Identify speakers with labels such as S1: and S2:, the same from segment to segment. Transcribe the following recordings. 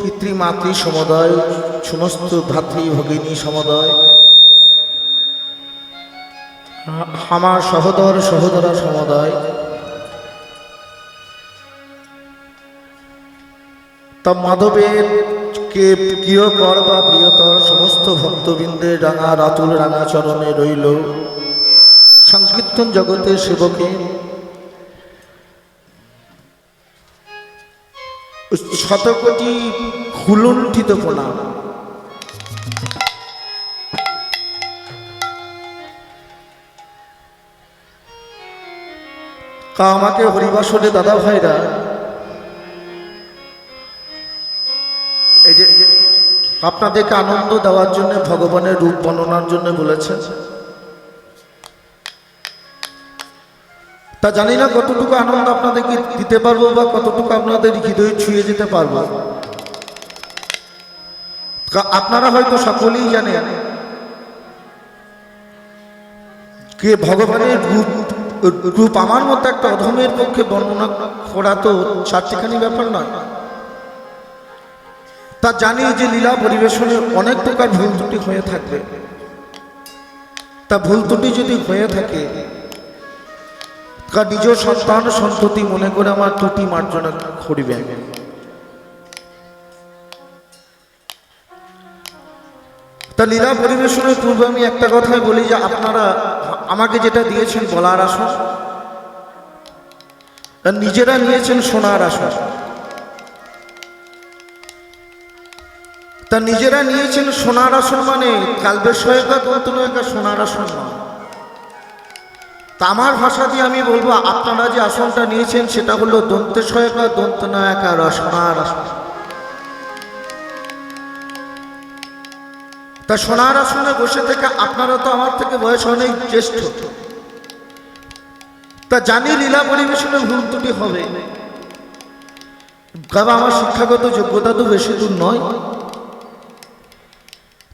S1: পিতৃমাতৃ সমুদয়, সমস্ত ভাতৃ ভগিনী সমুদয়, আমার সহোদর সহোদরা সমুদয়, তা মাধবের কে প্রিয়কর বা প্রিয়তর সমস্ত ভক্তবৃন্দের রাঙা রাতুল রাঙা চরণে রইল সংকীর্তন জগতের সেবকে শতকোটি হুলুণ্ঠিত প্রণাম। আমাকে হরিবাসরে দাদা ভাইরা এই যে আপনাদেরকে আনন্দ দেওয়ার জন্য ভগবানের রূপ বর্ণনার জন্য বলেছেন, তা জানি না কতটুকু আনন্দ আপনাদেরকে দিতে পারবো বা কতটুকু আপনাদের হৃদয় ছুঁয়ে যেতে পারবো। আপনারা হয়তো সকলেই জানেন কে ভগবানের রূপ আমার মতো একটা অধমের পক্ষে বর্ণনা করা তো চারটিখানি ব্যাপার নয়। তা জানি যে লীলা পরিবেশনে অনেক প্রকার ভুল ত্রুটি হয়ে থাকবে, তা ভুল ত্রুটি যদি হয়ে থাকে নিজ সন্তান সন্ততি মনে করে আমার ত্রুটি মার্জনা করিবেন। তা লীলা পরিবেশনের পূর্বে আমি একটা কথাই বলি যে আপনারা আমাকে যেটা দিয়েছেন বলার আসন, নিজেরা নিয়েছেন সোনার আসন। তা নিজেরা নিয়েছেন সোনার আসন মানে কালবেশয়কা দন্তনয়কা সোনার আসন নয়। তা আমার ভাষা দিয়ে আমি বলবো আপনারা যে আসনটা নিয়েছেন সেটা হলো দন্তেশয়কা দন্তনয়কা সোনার আসন। তা সোনার আসনে বসে থেকে আপনারা তো আমার থেকে বয়স অনেক জ্যেষ্ঠ, তা জানি লীলা পরিবেশনে ভুল ত্রুটি হবে, কারণ আমার শিক্ষাগত যোগ্যতা তো বেশি দূর নয়।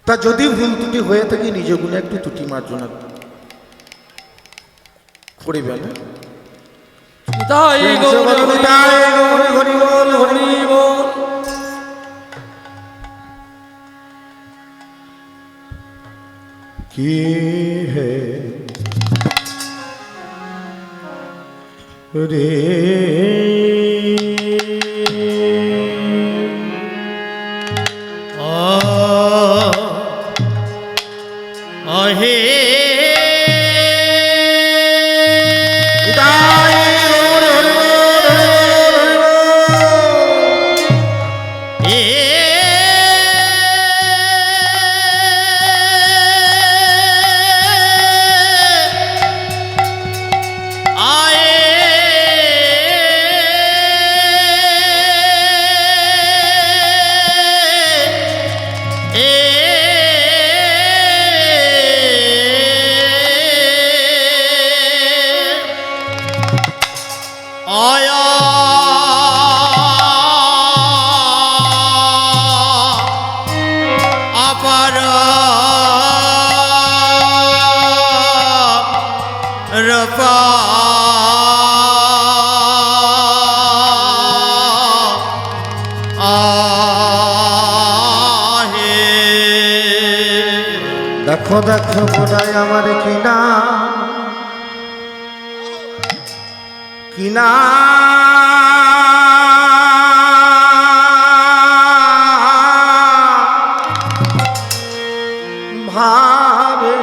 S1: তা যদি ভুল ত্রুটি হয়ে থাকে নিজ গুণে একটু ত্রুটি মার্জনা করিবেন। কি হে রে
S2: হে
S1: দেখো দেখো বোধহয় আমার কিনা কিনা ভাবে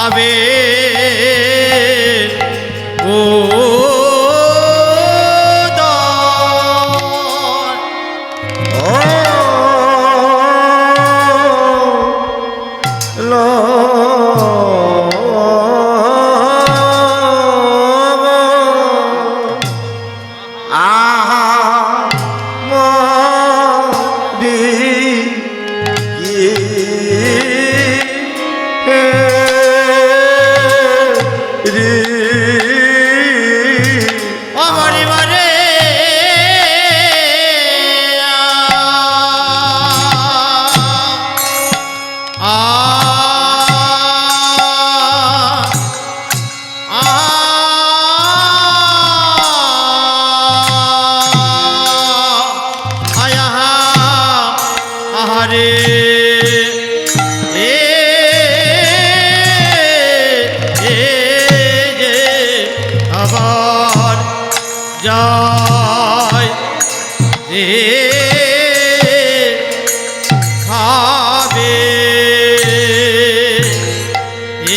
S2: আবে ও
S1: হে
S2: জয় রে খাবে এ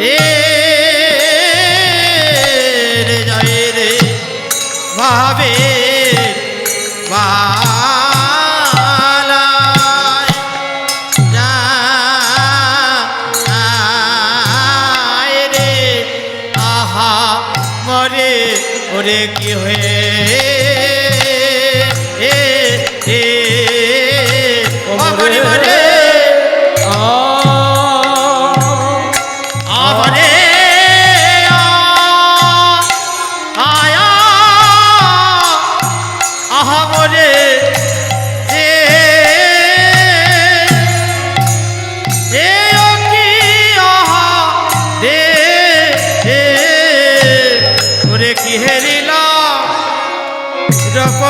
S2: এ রে জয় রে ভাবে বালায় যায় রে আহা মরে ওরে কি হয়ে এ এ মরে মরে আমরে আয়া আহা মরে রে এ ও কি আহা রে ওরে কি হেরিলাম রপ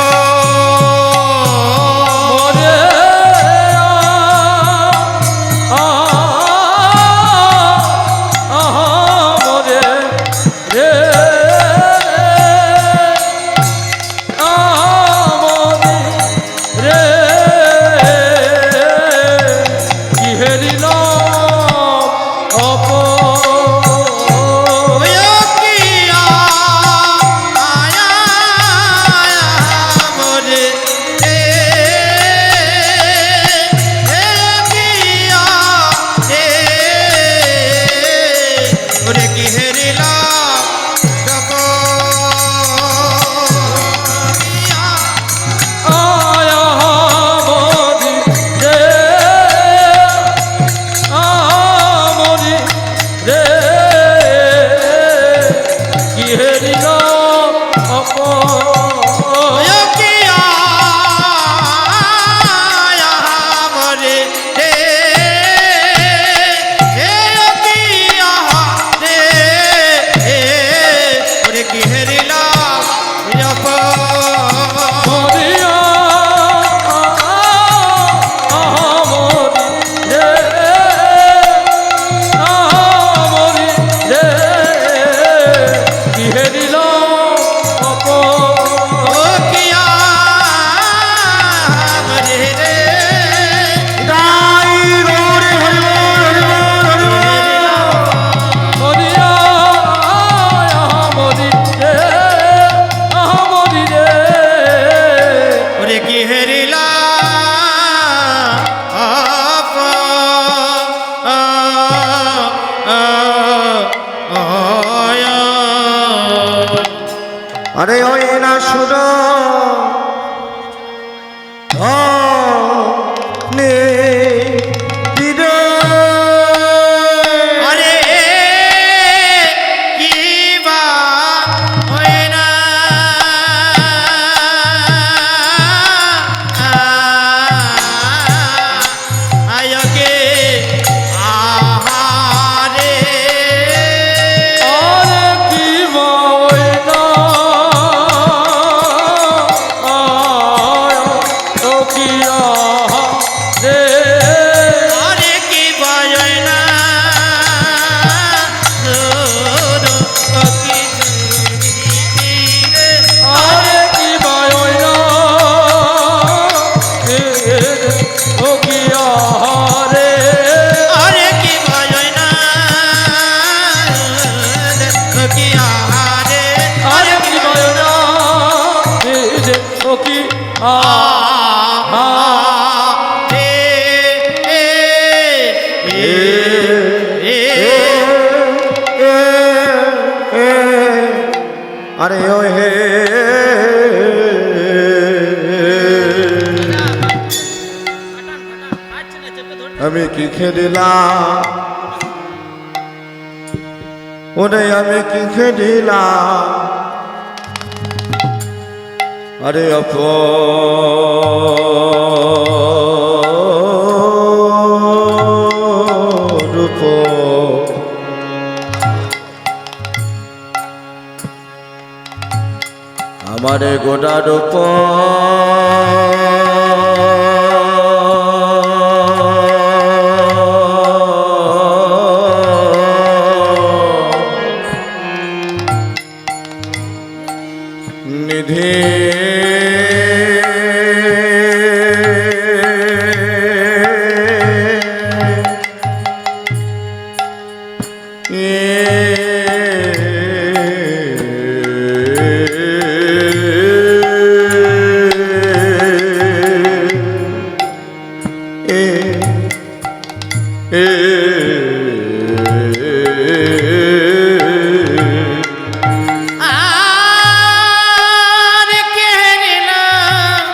S1: আরে ওই না শুনো নে
S2: আরে কি বা হয় না আয়কে আহারে
S3: আরে কি ময়না আয় ও কি রে
S2: আরে কি বাজয় না
S3: আরে কি ময়না ও কি রে
S2: আরে কি বাজয় না কি আহারে
S3: আরে কি ময়না ও কি
S1: আরে ও হে আমি কি খেদিলাম ওরে আমি কি খেদিলাম আরে অপরূপ আমারে গোটা রূপ
S2: আর কেহরিলাম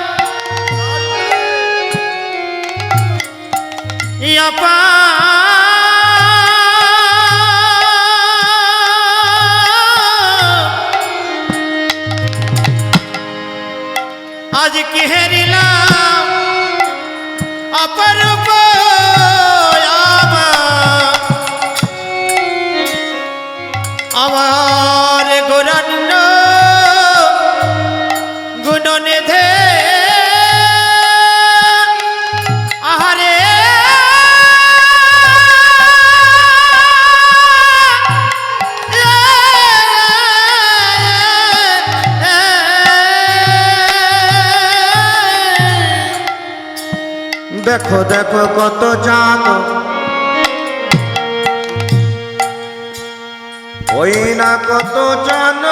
S2: ইয়াপা আজ কেহরিলাম অপরূপ আমার গোরান্ন গুণনিধে আহারে
S1: দেখো দেখো কত চাঁদ ওই না কত চাঁদ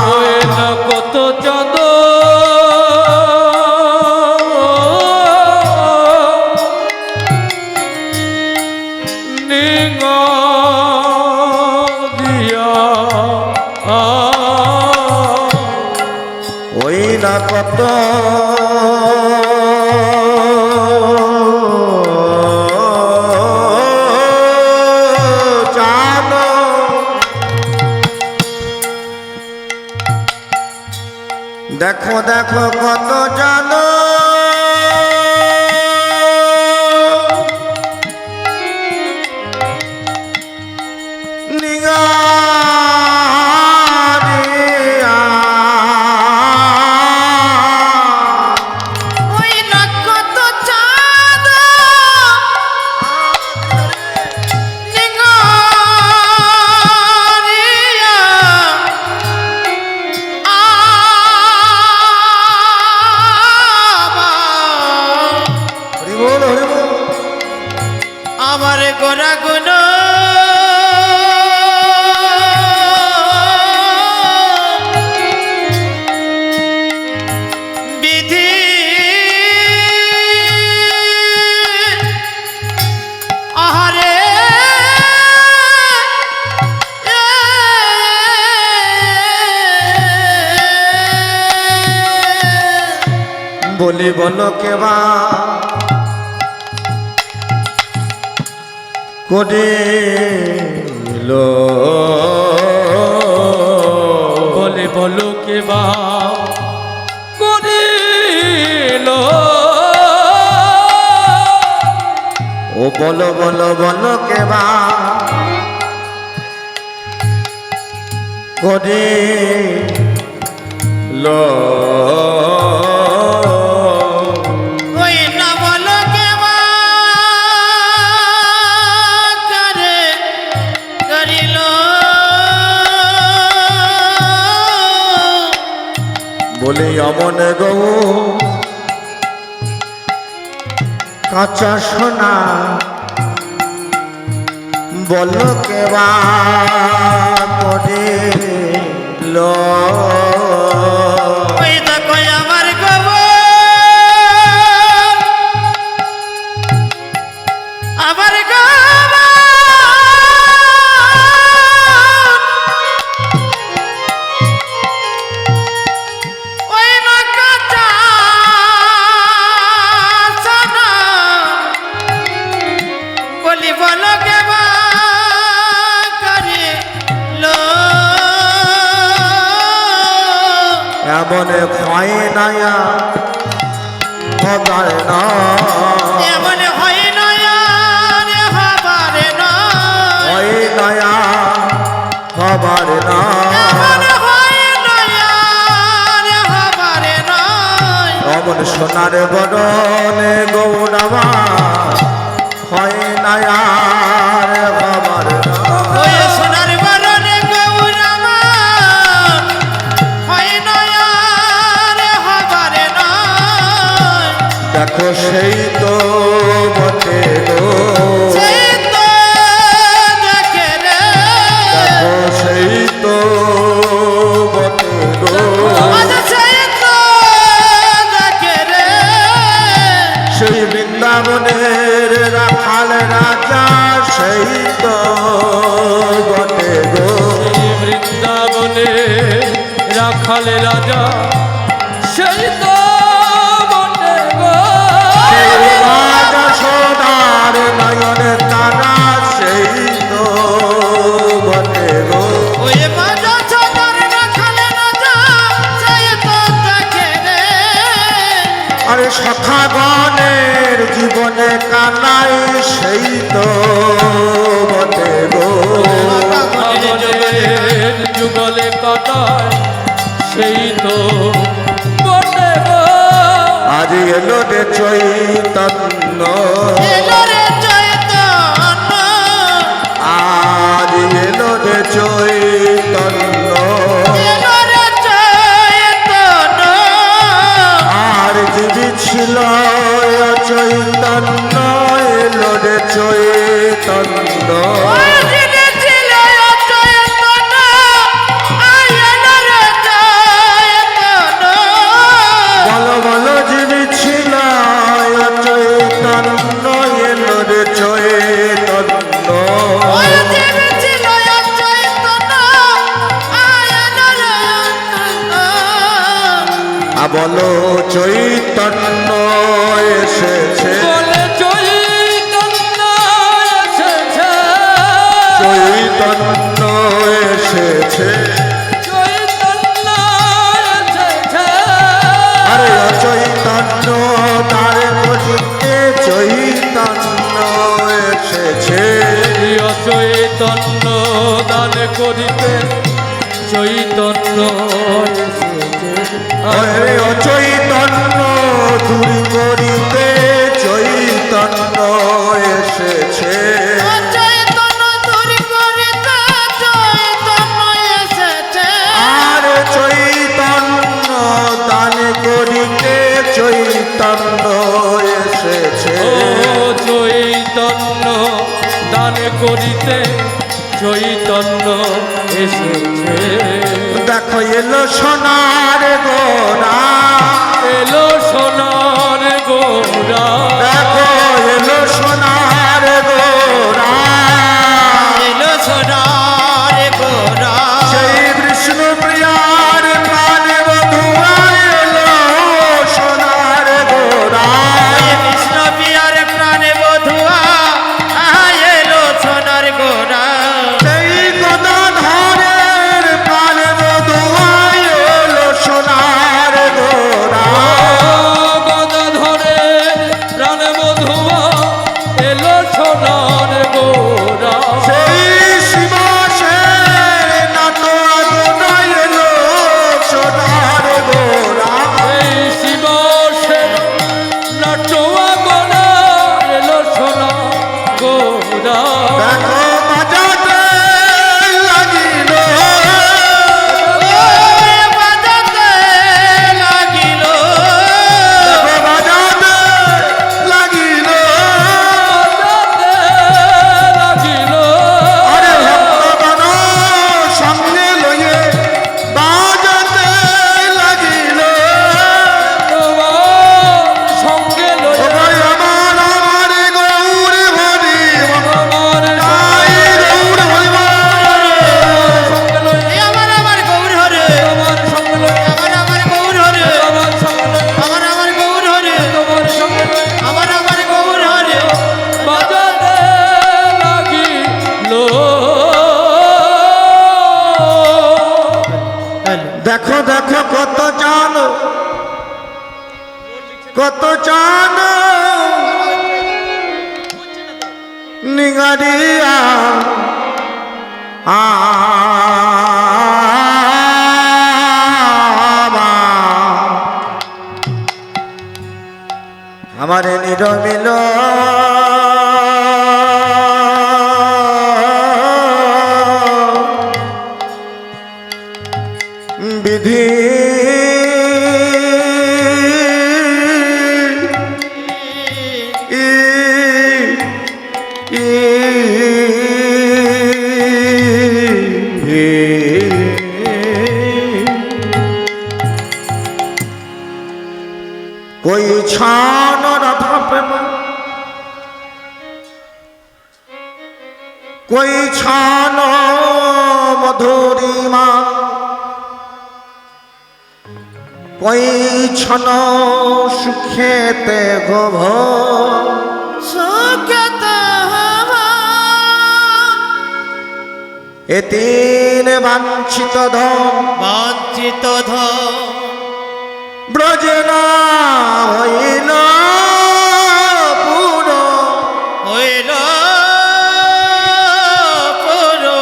S3: ওই না কত চাঁদ নিঙা দিয়া
S1: ওই না কত চাঁদ দেখো দেখো কত চাঁদ নিগারিয়া
S2: ওই নক্ষত্র চাঁদ নিগরিয়া
S1: হরি বল হরি বল
S2: আমার গোরা গুণ বিধি আহারে
S1: বলি বলো কেবা করিল
S3: বলে বলো কে বা করিল
S1: ও বলো বলো বলো কেবা করিল
S2: ওই নবল কেবা করে করিল
S1: বলি অমন গৌ কাঁচা সোনা বলো কেবা করিল
S2: ওই দেখো আমার গব আমার গব ওই না কাঁচা সোনা বলি বলো কেবা করিল
S1: এমন হয় নায়া হবার না
S2: এমন হয় না রে হবারে নয়
S1: হয় নায়া হবার না
S2: এমন হয় না রে হবারে নয়
S1: অমন সোনার বদনে গৌরবা হয় নায়া হবার না
S2: ওই সোনার বরণে গৌরমা
S3: রাখালে রাজা সেই তো বটে গো
S1: সেই রাজা সোনার নয়নের তারা সেই তো বটে গো।
S2: ওই মাজা ছোটার রাখালে রাজা সেই তো দেখে রে
S1: আরে সখাগণের জীবনে কানাই সেই তো বটে গো।
S3: পাগলের যুগলে কাটায় সেই তো বটে গো
S1: আজ এলো রে চৈতন্য,
S2: এলো রে চৈতন্য
S1: আজ এলো রে চৈতন্য,
S2: এলো রে চৈতন্য
S1: আর জীবী ছিল চৈতন্য এলো রে চৈতন্য।
S2: ওই দিনে ছিল চৈতন্য আই এলো রে চৈতন্য
S1: বলো বলো জীবী ছিল চৈতন্য এলো রে চৈতন্য।
S2: ওই দিনে ছিল চৈতন্য আই এলো রে চৈতন্য
S1: বলো চৈতন্য এসেছে,
S3: বলে চৈতন্য এসেছে
S1: চৈতন্য এসেছে,
S3: চৈতন্য এসেছে
S1: আরে অচৈতন্য তার গতিতে চৈতন্য এসেছে।
S3: প্রিয় চৈতন্য দান করিতে চৈতন্য এসেছে
S1: আরে অচৈতন্য দূর করিতে চৈতন্য এসেছে।
S2: চৈতন্য দূর করিতে চৈতন্য এসেছে
S1: আর চৈতন্য দান করিতে চৈতন্য এসেছে।
S3: ও চৈতন্য দান করিতে চৈতন্য এসেছে
S1: দেখো এলো সোনার গোরা,
S3: এলো সোনার গোরা
S1: দেখো এলো সোনার গোরা,
S2: এলো সোনার গোরা
S1: সেই বিষ্ণু প্রিয়ার প্রাণ বধুয়া এলো সোনার গোরা।
S2: কৃষ্ণ পিয়ার প্রাণে বধুয়া এলো সোনার গোরা
S1: সেই গদাধরের প্রাণ বধুয়া এলো সোনার গোরা।
S3: গদাধরে প্রাণ বধুয়া এলো সোনার গোরা
S1: সেই শিবাসের নাত আগোনা এলো সোনার গোরা।
S3: এই শিবসের নাটোয়া গোরা এলো সোনা গোরা
S1: দেখো বাজাতে লাগিল,
S2: বাজাতে লাগিল
S1: দেখো বাজাতে লাগিল,
S3: বাজাতে লাগিল
S1: আরে ভক্তগণ সঙ্গে লইয়ে বাজাতে লাগিল।
S3: তোমার সঙ্গে
S1: ও
S3: লইয়া
S1: ভাই আমার আমার গৌর হরি
S3: আমার
S1: তাই গৌর হরিব।
S3: সঙ্গে লইয়া
S2: এই আমার গৌর হরে
S3: তোমার সঙ্গে লইয়া
S2: আমার গৌর হরে
S3: আমার সঙ্গে লইয়া
S2: আমার গৌর হরে
S3: তোমার সঙ্গে লইয়া
S2: আমার গৌর হরে
S3: বাজাতে লাগিল
S1: দেখো দেখো কত জানো, কত জানো নিগারিয়া আমার নিরমিল বিধি कोई छान राधा प्रेम, कोई छान मधुरिमा, কই ছন সুখেতে গোভ
S2: সুখেতে হবা
S1: এ তিন বাঞ্ছিত ধন
S2: বঞ্চিত ধন
S1: ব্রজে না হইল পুরো
S2: হইল পুরো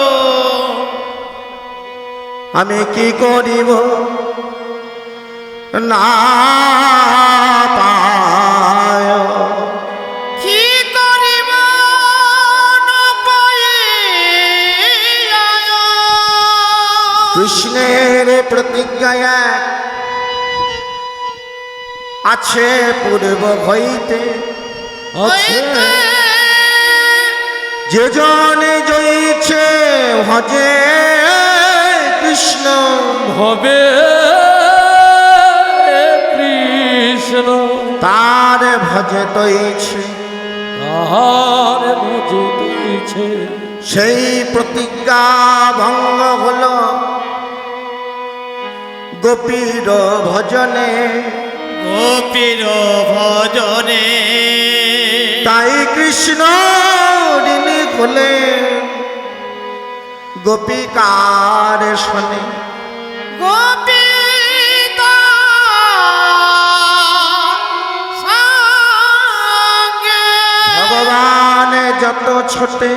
S1: আমি কি করিব না পায়
S2: কি করিব নপাইয়া
S1: কৃষ্ণের প্রতিজ্ঞায় এক আছে পূর্ব হইতে
S2: হইতে
S1: যে জনে জয়ীছে ভজে কৃষ্ণ
S3: হবে কৃষ্ণ
S1: তার ভজে তৈছে
S3: তাহার বুঝে দিয়েছে
S1: সেই প্রতিজ্ঞা ভঙ্গ হল গোপীর ভজনে
S2: গোপীর ভজনে
S1: তাই কৃষ্ণ ঋণী খোলে গোপিকার শোনে
S2: গোপিতা সঙ্গে
S1: ভগবান যত ছোটে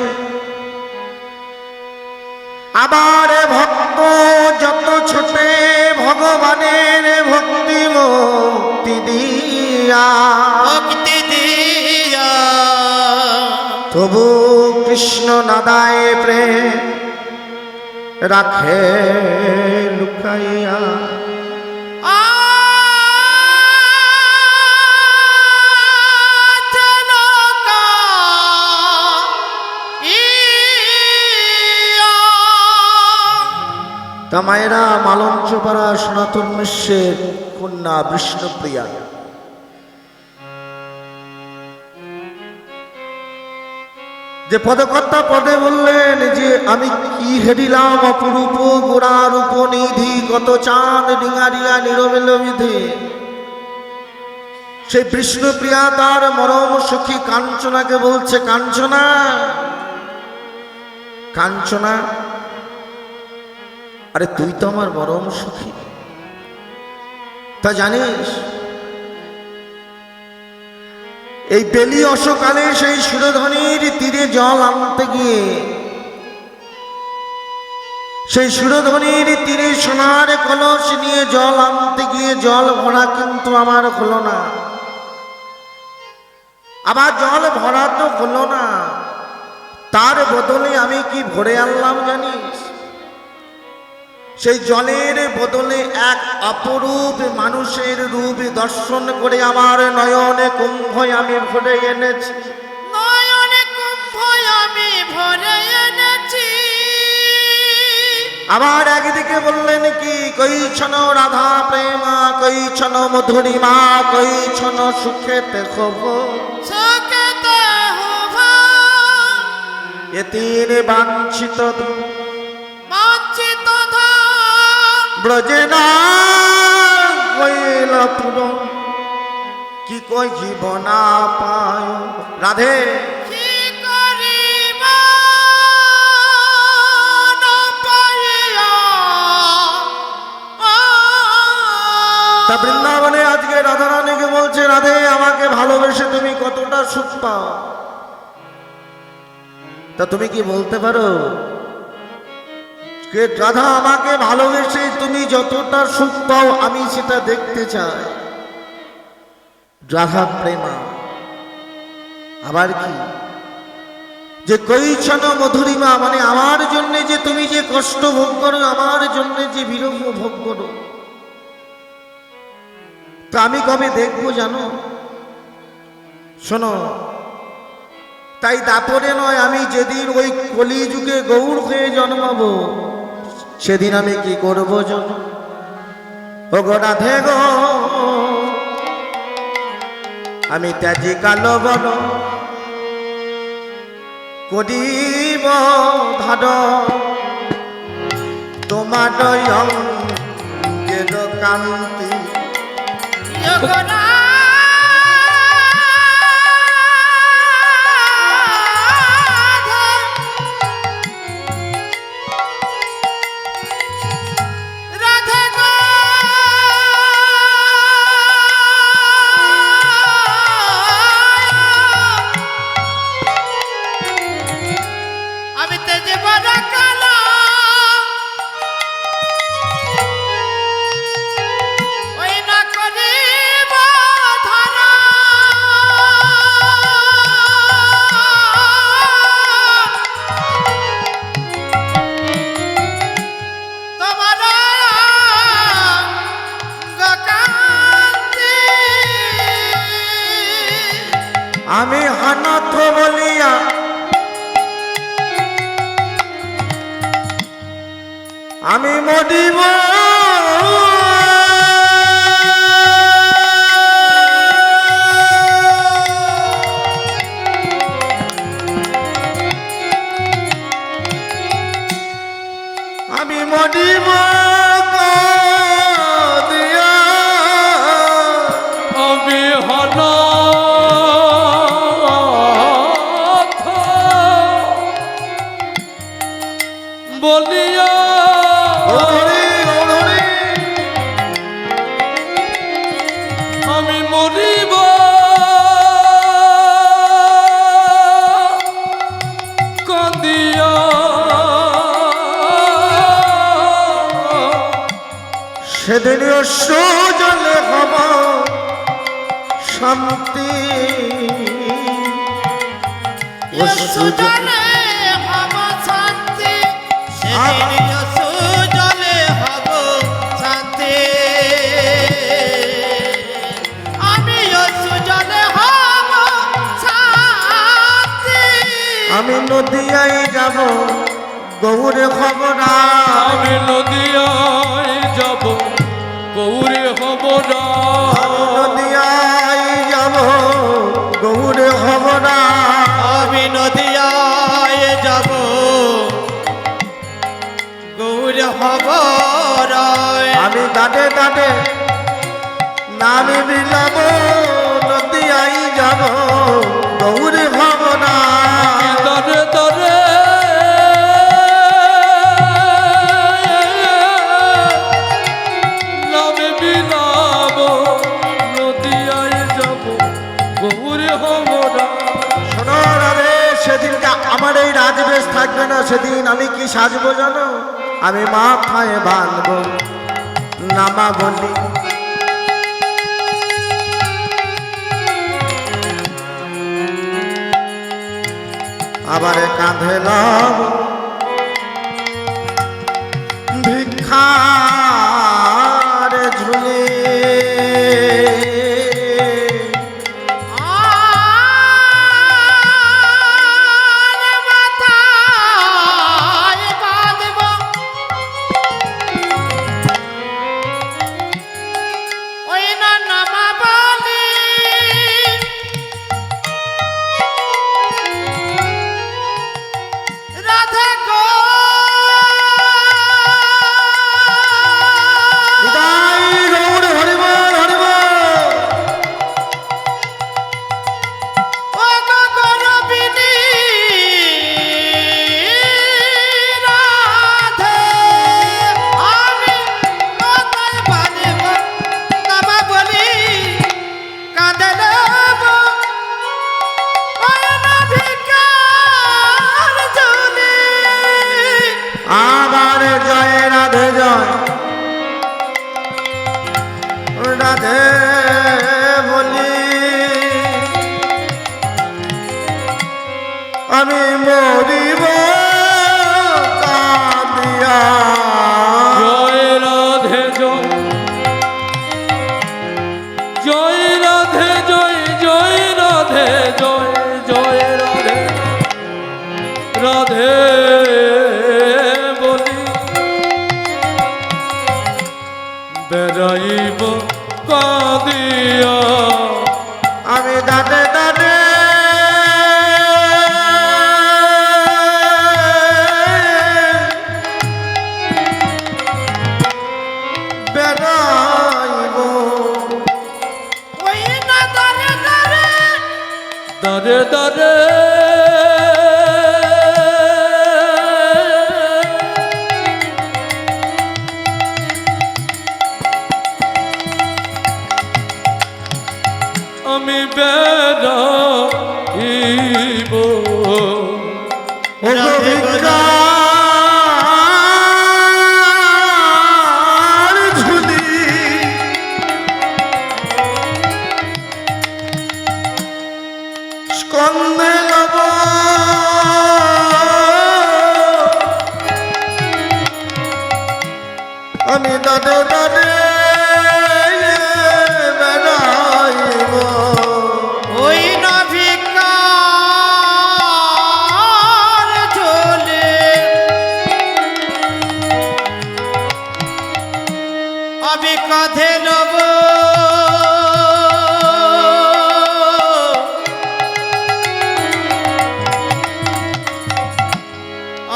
S1: আবার ভক্ত যত ছোটে ভগবানের ভক্তি মুক্তি দিয়া
S2: ভক্তি দিয়া
S1: তবু কৃষ্ণ নাদায় প্রেম রাখে লুকাইয়া তা মায়েরা মালঞ্চপাড়া সনাতন মিশ্রের কন্যা বিষ্ণুপ্রিয়া যে পদকর্তা পদে বললেন যে আমি কি হেরিলাম অপরূপ গোড়ার উপনিধি কত চাঁদ ডিঙারিয়া নীরবেল বিধে সেই বিষ্ণুপ্রিয়া তার মরম সখী কাঞ্চনাকে বলছে কাঞ্চনা কাঞ্চনা আরে তুই তো আমার মরম সখী তা জানিস এই বেলি অসকালে সেই সুরধনির তীরে জল আনতে গিয়ে সেই সুরধনির তীরে সোনার কলস নিয়ে জল আনতে গিয়ে জল ভরা কিন্তু আমার হলো না আবার জল ভরা তো হলো না তার বদলে আমি কি ভরে আনলাম জানিস সেই জলের বদলে এক অপরূপ মানুষের রূপ দর্শন করে আমার নয়নে কুম্ভ আমি ভরে এনেছি
S2: নয়নে কুম্ভ আমি ভরে এনেছি
S1: আবার একদিকে বললেন কি কইছন রাধা প্রেমা কইছন মধুরিমা কইছন সুখেতে খব
S2: সুখেতে হবা
S1: এ তিন বাঞ্ছিত
S2: বঞ্চিত ধন
S1: ব্রজে না হইল পুরো কি কইব না পায় রাধে
S2: কি করিব নপাইয়া
S1: তা বৃন্দাবনে আজকে রাধারানীকে বলছে রাধে আমাকে ভালোবেসে তুমি কতটা সুখ পাও তা তুমি কি বলতে পারো কে রাধা আমাকে ভালোবেসে তুমি যতটা সুখ পাও আমি সেটা দেখতে চাই রাধা প্রেমা আবার কি যে কইছন মধুরিমা মানে আমার জন্য যে তুমি যে কষ্ট ভোগ করো আমার জন্য যে বিরহ ভোগ করো তা আমি কবে দেখবো জানো শোনো তাই দাপরে নয় আমি যেদিন ওই কলিযুগে গৌর হয়ে জন্মাবো সেদিন আমি কি করব জন ও গো রাধে গো আমি ত্যাজি কালো বল করিব ধার তোমার অঙ্গের কান্তি
S2: আমি তেজে বড় কালো ওই না করিব ধারা তোমার গকান্তি
S1: আমি হানাথ বলিয়া আমি মরিব আমি মরিব দিয়া
S3: আমি হনা বলিয়া আমি মরিব কাঁদিয়া
S1: সেদিন সুজলে হব শান্তি
S2: সুজলে হব শান্তি সেদিন সুজলে হব শান্তি আমি সুজলে হব শান্তি
S1: আমি নদিয়ায় যাব গৌরে খবর
S3: আমি নদিয়ায় যাব গৌরে হব না
S1: নদিয়ায় যাব গৌরে খবর
S2: আমি নদিয়ায় যাব গৌর হব
S1: আমি দাঁড়ে দাঁড়ে নামি বিলাব নদিয়ায় যাব গৌরে খবর
S3: দরে দরে নামে বিলাব নদিয়ায় যাব গৌরে হব না
S1: শোনো রে সেদিনটা আমার এই রাজবেশ থাকবে না সেদিন আমি কি সাজবো জানো আমি মাথায় বাঁধবো নামা বলি আবার কাঁধে লব ভিক্ষার ঝুলি রাধে বলি আমি মরিব কাঁদিয়া
S3: জয় রাধে জয় জয় রাধে জয় জয় রাধে জয় জয় রাধে রাধে বলি বেড়াইব কাঁদিয়া
S1: আমি দাঁড়ে দাঁড়ে বেড়াইব
S3: দরে দরে আমি বেড়াইব
S1: ভিক্ষার ঝুলি স্কন্ধে লব আমি দাদে দাদে বেড়াইব
S2: ওই না ভিক্ষার ঝোলে আমি কাঁধে নেব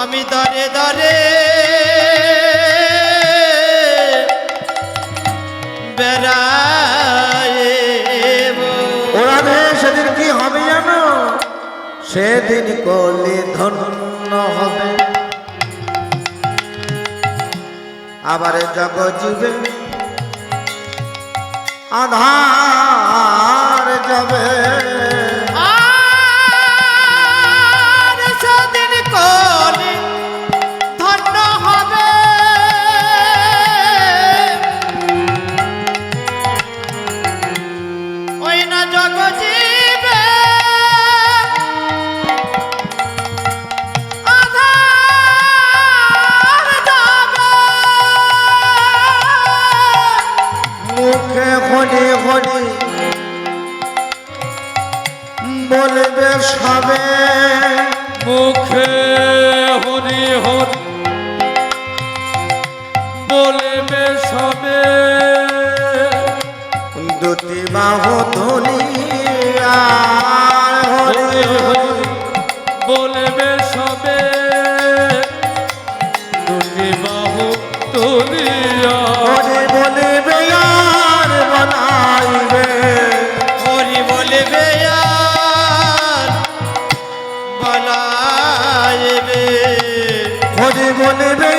S2: আমি দরে দরে বেড়াইব
S1: ওরা রে সেদিন কি হবে জানো সেদিন কলি ধন্য হবে আবার জগজীবে আধার যাবে
S2: আর সেদিন কলি ধন্য হবে ওই না জগজীবে আধার যাবে
S1: মুখে হনি হনি বলবে সবে
S3: মুখে হরি হরি বলবে সবে
S1: দুটি বাহু ধনি আর হরি হরি
S3: বলবে সবে দুটি বাহু তুলিয়া
S1: হরি বলিবে আর বলাইবে
S2: হরি বলবে আর বলাইবে
S1: হরি বলিবে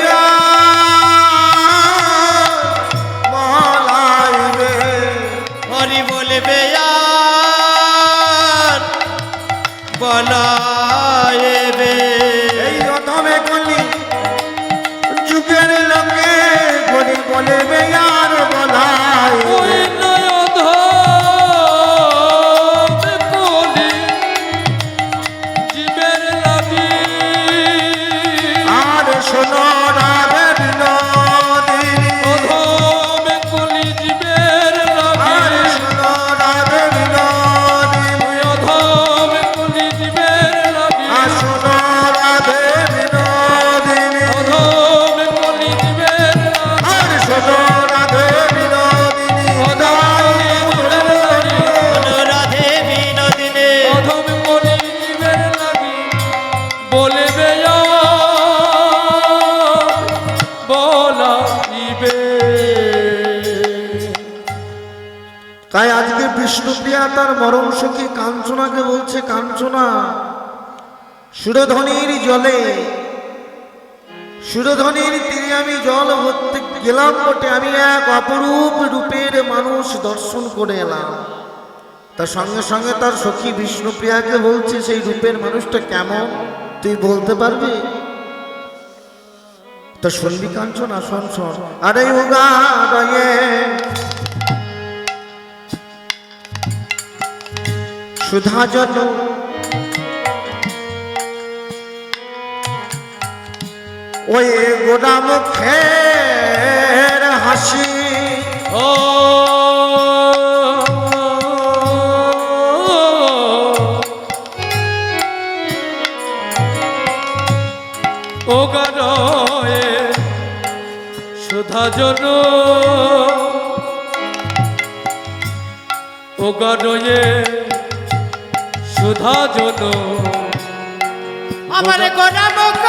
S1: বলাইবে
S2: হরি বলবে আর বলাইবে
S1: এই রথমে কলি যুগের লোকে হরি বলিবে আর বলাইবে
S3: ওই নয়ধম কলি জীবের লাগি
S1: আর শোনো রাধে বিনোদিনী
S3: অধম কলি জীবের
S1: আর
S3: লাগি
S1: শোনো রাধে বিনোদিনী
S3: অধম কলি জীবের লাগি
S1: আর শোনো রাধে বিনোদিনী
S3: অধম কলি জীবের লাগি
S1: আর শোনো রাধে বিনোদিনী
S2: অনুরাধে বিনোদিনে
S3: অধম কলি জীবের লাগি বলবে বলাইবে
S1: তাই আজকে বিষ্ণুপ্রিয়া তার মরম সখী কাঞ্চনাকে বলছে কাঞ্চনা সুরধ্বনির জলে সুরধ্বনির তীরে আমি জল ভরতে গেলাম বটে আমি এক অপরূপ রূপের মানুষ দর্শন করে এলাম তার সঙ্গে সঙ্গে তার সখী বিষ্ণুপ্রিয়াকে বলছে সেই রূপের মানুষটা কেমন তুই বলতে পারবি তা শুনবি কাঞ্চনা শোন শোন আরে উগাড়য়ে সুধা জন ওই গোড়া মুখের হাসি
S3: ও ও গারয়ে সুধা জন ও গারয়ে সুধা জন
S2: আমার গোড়া মুখ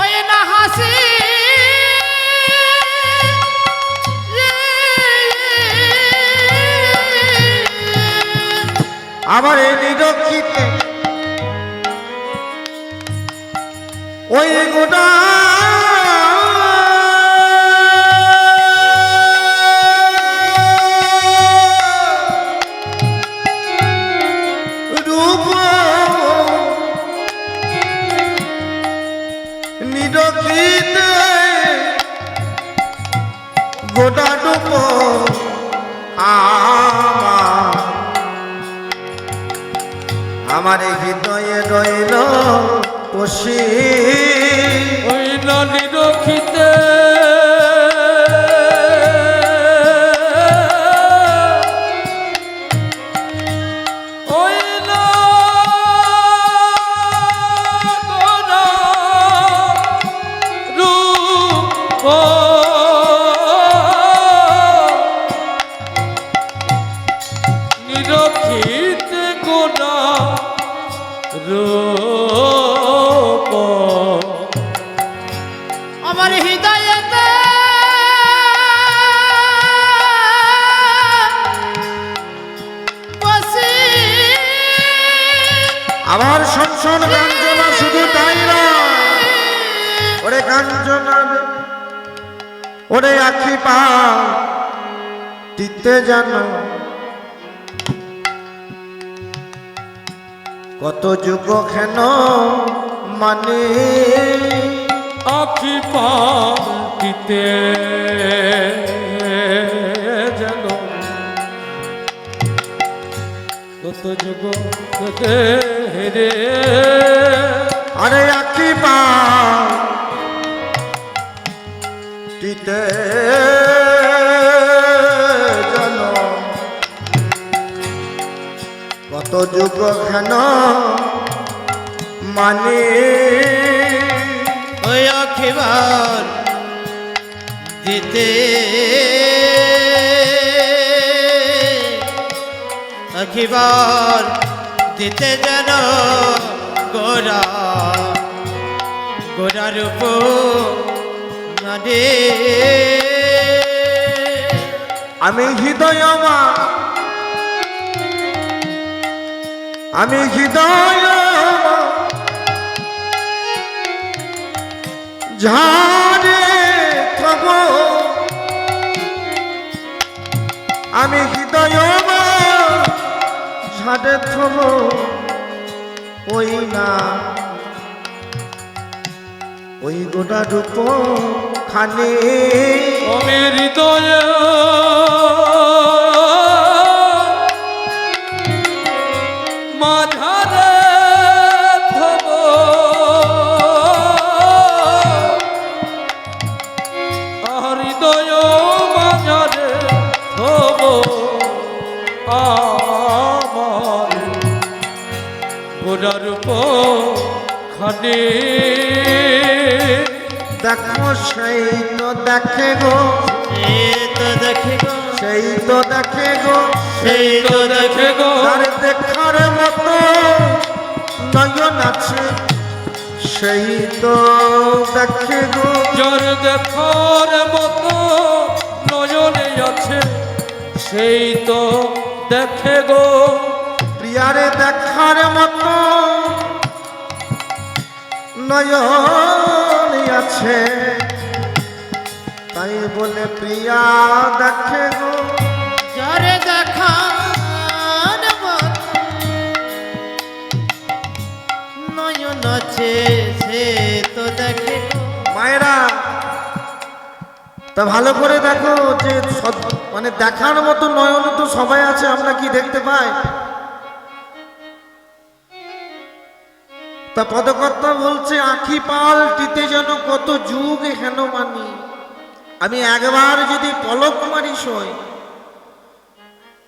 S2: ওই না হাসি রে
S1: আবার এই নিরক্ষিতে ওই গোটা রূপ নিরক্ষিতে গোটা ডুব আমার হৃদয়ে রইল পশি
S3: ওই নিরক্ষিতে ওই রূপ নিরক্ষিতে গোনা রূপ
S2: আমার হৃদয়েতে বসি
S1: আমার সংসন কাঞ্চনা শুধু তাই না ওরে কাঞ্চনা ওরে আখি পা দিতে জানো কত যুগ খেন মানে
S3: আখি পালটিতে যেন কত যুগ রে
S1: আরে আখি পা দিতে জানো কত যুগ খেন মানে
S2: ওই আখিবার দিতে আখিবার দিতে যেন গোরা গোরা রূপ নাদে
S1: আমি হৃদয় আমার আমি হৃদয় ঝাড়ে থব আমি হৃদয় ঝাড়ে থব ওই না ওই গোটা রূপ খানে
S3: আমি হৃদয়ে মাঝারে থব হৃদয় মাঝারে থব আমার গোড়ার খানে
S1: দেখো সেই তো দেখে গো
S2: তো দেখে গো
S1: সেই তো দেখে গো
S3: সেই তো দেখে গো
S1: তার দেখার মতো নয়ন আছে সেই তো দেখে গো
S3: যার দেখার মতো নয়নে আছে সেই তো দেখে গো
S1: প্রিয়ারে দেখার মতো নয়ন আছে তাই বলে প্রিয়া দেখে গো
S2: যারে দেখা নয়ন আছে সে তো দেখে গো।
S1: মায়েরা তা ভালো করে দেখো যে মানে দেখার মতো নয়ন তো সবাই আছে আমরা কি দেখতে পাই তা পদকর্তা বলছে আখি পালটিতে যেন কত যুগ হেন মানি আমি একবার যদি পলক মারি সই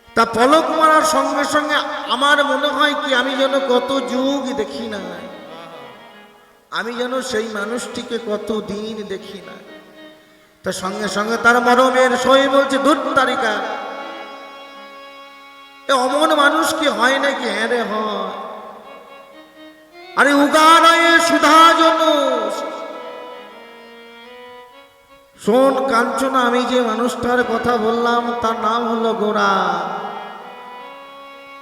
S1: তা পলক মারার সঙ্গে সঙ্গে আমার মনে হয় কি আমি যেন কত যুগ দেখি না আমি যেন সেই মানুষটিকে কত দিন দেখি না তা সঙ্গে সঙ্গে তার মরমের সই বলছে দূর তারিকা এ অমন মানুষ কি হয় নাকি হ্যাঁ রে হয় আরে উগানয়ে সুধা জন শোন কাঞ্চনা আমি যে মানুষটার কথা বললাম তার নাম হলো গোরা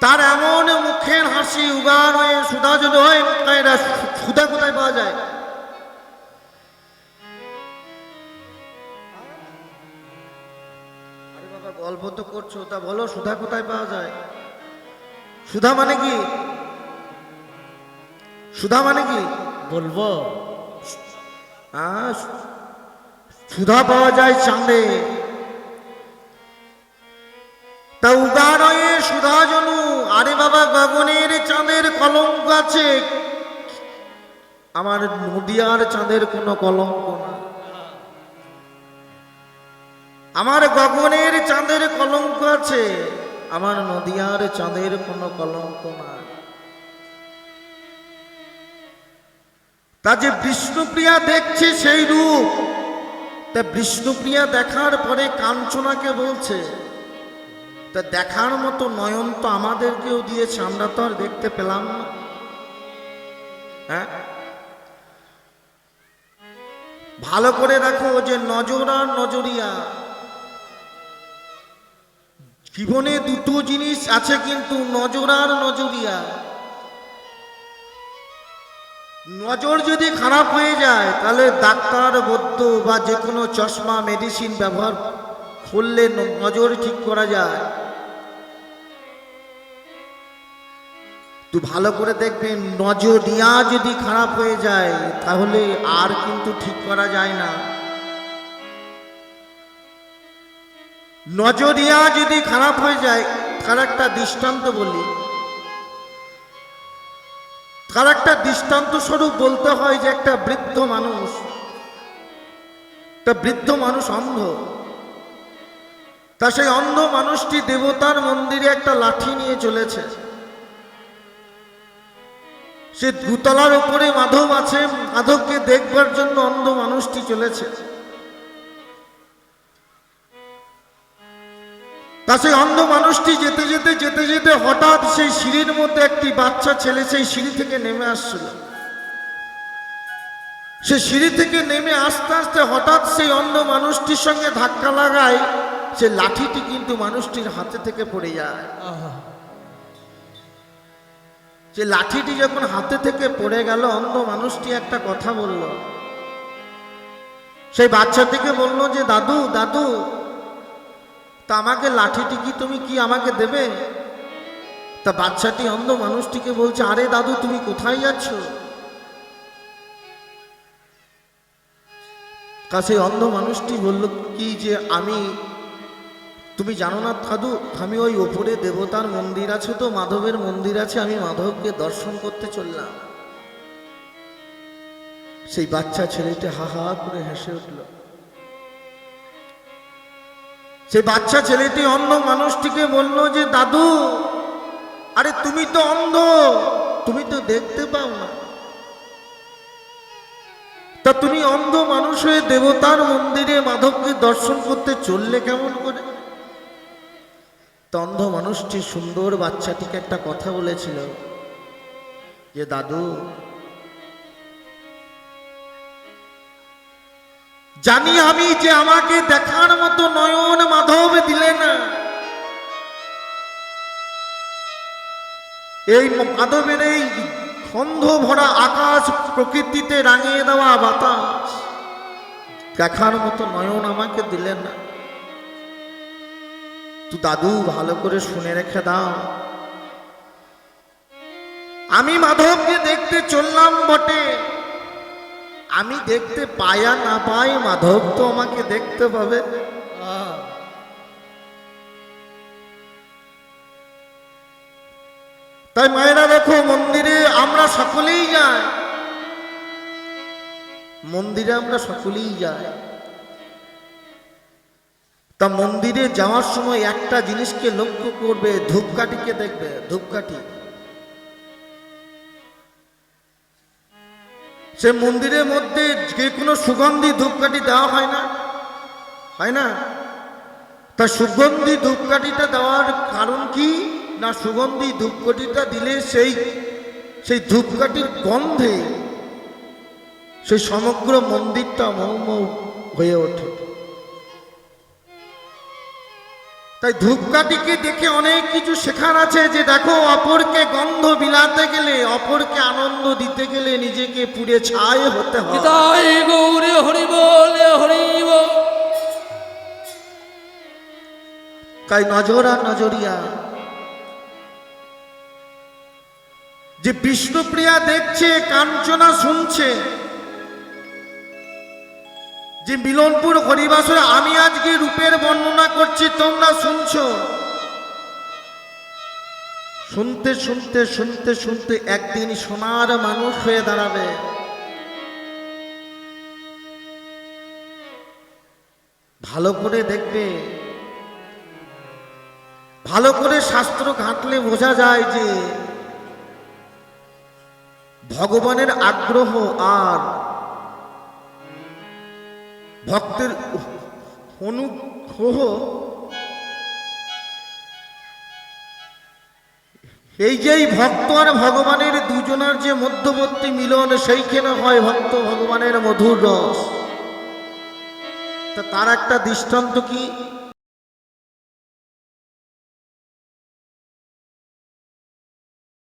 S1: তার এমন মুখের হাসি উগার হয়ে সুধা যদি হয় এরা সুধা কোথায় পাওয়া যায়? আরে বাবা গল্প তো করছো, তা বলো সুধা কোথায় পাওয়া যায়? সুধা মানে কি? সুধা মানে কি
S2: বলবো?
S1: সুধা পাওয়া যায় চাঁদে। তা উগারয়ে সুধা জনু। আরে বাবা গগনের চাঁদের কলঙ্ক আছে, আমার নদিয়ার চাঁদের কোনো কলঙ্ক না। আমার গগনের চাঁদের কলঙ্ক আছে, আমার নদিয়ার চাঁদের কোনো কলঙ্ক না। তা যে বিষ্ণুপ্রিয়া দেখছে সেই রূপ, তা বিষ্ণুপ্রিয়া দেখার পরে কাঞ্চনাকে বলছে, তা দেখার মতো নয়ন তো আমাদেরকেও দিয়েছে, আমরা তো আর দেখতে পেলাম না। হ্যাঁ, ভালো করে দেখো যে নজর আর নজরিয়া, জীবনে দুটো জিনিস আছে কিন্তু, নজর আর নজরিয়া। নজর যদি খারাপ হয়ে যায় তাহলে ডাক্তার বৈদ্য বা যে কোনো চশমা মেডিসিন ব্যবহার করলে নজর ঠিক করা যায়। তো ভালো করে দেখবেন, নজরিয়া যদি খারাপ হয়ে যায় তাহলে আর কিন্তু ঠিক করা যায় না। নজরিয়া যদি খারাপ হয়ে যায়, তার একটা দৃষ্টান্ত বলি, তার একটা দৃষ্টান্ত স্বরূপ বলতে হয় যে একটা বৃদ্ধ মানুষ অন্ধ। তা সেই অন্ধ মানুষটি দেবতার মন্দিরে একটা লাঠি নিয়ে চলেছে। সে দুতলার উপরে মাধব আছে, মাধবকে দেখবার জন্য অন্ধ মানুষটি চলেছে। তা সেই অন্ধ মানুষটি যেতে যেতে হঠাৎ সেই সিঁড়ির মধ্যে একটি বাচ্চা ছেলে সেই সিঁড়ি থেকে নেমে আসছিল। সে সিঁড়ি থেকে নেমে আস্তে আস্তে হঠাৎ সেই অন্ধ মানুষটির সঙ্গে ধাক্কা লাগায়, সে লাঠিটি কিন্তু মানুষটির হাতে থেকে পড়ে যায়। যে লাঠিটি যখন হাতে থেকে পড়ে গেল, অন্ধ মানুষটি একটা কথা বলল। সেই বাচ্চাটিকে বলল যে দাদু দাদু, তা আমাকে লাঠিটি কি তুমি কি আমাকে দেবে? তা বাচ্চাটি অন্ধ মানুষটিকে বলছে, আরে দাদু তুমি কোথায় যাচ্ছ? সেই অন্ধ মানুষটি বলল কি যে তুমি জানো না দাদু, আমি ওই ওপরে দেবতার মন্দির আছে তো, মাধবের মন্দির আছে, আমি মাধবকে দর্শন করতে চললাম। সেই বাচ্চা ছেলেটি হা হা করে হেসে উঠল। সেই বাচ্চা ছেলেটি অন্ধ মানুষটিকে বলল যে দাদু, আরে তুমি তো অন্ধ, তুমি তো দেখতে পাও না, তা তুমি অন্ধ মানুষ হয়ে দেবতার মন্দিরে মাধবকে দর্শন করতে চললে কেমন করে? অন্ধ মানুষটি সুন্দর বাচ্চাটিকে একটা কথা বলেছিল যে দাদু, জানি আমি যে আমাকে দেখার মতো নয়ন মাধব দিলে না, এই মাধবের এই গন্ধ ভরা আকাশ, প্রকৃতিতে রাঙিয়ে দেওয়া বাতাস, দেখার মতো নয়ন আমাকে দিলেন না। তো দাদু ভালো করে শুনে রেখে দাও, আমি মাধবকে দেখতে চললাম বটে, আমি দেখতে পাই আর না পাই, মাধব তো আমাকে দেখতে পাবে। তাই মায়েরা দেখো, মন্দিরে আমরা সকলেই যাই, মন্দিরে আমরা সকলেই যাই। তা মন্দিরে যাওয়ার সময় একটা জিনিসকে লক্ষ্য করবে, ধূপকাঠিকে দেখবে। ধূপকাঠি, সে মন্দিরের মধ্যে যে কোনো সুগন্ধি ধূপকাঠি দেওয়া হয় না, হয় না? তা সুগন্ধি ধূপকাঠিটা দেওয়ার কারণ কি না, সুগন্ধি ধূপকাঠিটা দিলে সেই ধূপকাঠির গন্ধে সেই সমগ্র মন্দিরটা মৌমৌ হয়ে ওঠে। তাই ধূপকাঠিকে দেখে অনেক কিছু শেখার আছে, যে দেখো অপরকে গন্ধ বিলাতে গেলে, অপরকে আনন্দ দিতে গেলে নিজেকে পুড়ে ছাই হতে হয়।
S3: তাই গৌরে হরি বলে হরিব।
S1: তাই নজর আর নজরিয়া, যে বিষ্ণুপ্রিয়া দেখছে, কাঞ্চনা শুনছে, যে মিলনপুর হরিবাসরে আমি আজকে রূপের বর্ণনা করছি, তোমরা শুনছো। শুনতে শুনতে শুনতে শুনতে একদিন সোনার মানুষ হয়ে দাঁড়াবে। ভালো করে দেখবে, ভালো করে শাস্ত্র ঘাঁটলে বোঝা যায় যে ভগবানের আগ্রহ আর ভক্তের অনুগ্রহ, এই যে ভক্ত আর ভগবানের দুজনের যে মধ্যবর্তী মিলন, সেইখানে হয় ভক্ত ভগবানের মধুর রস। তা তার একটা দৃষ্টান্ত কি?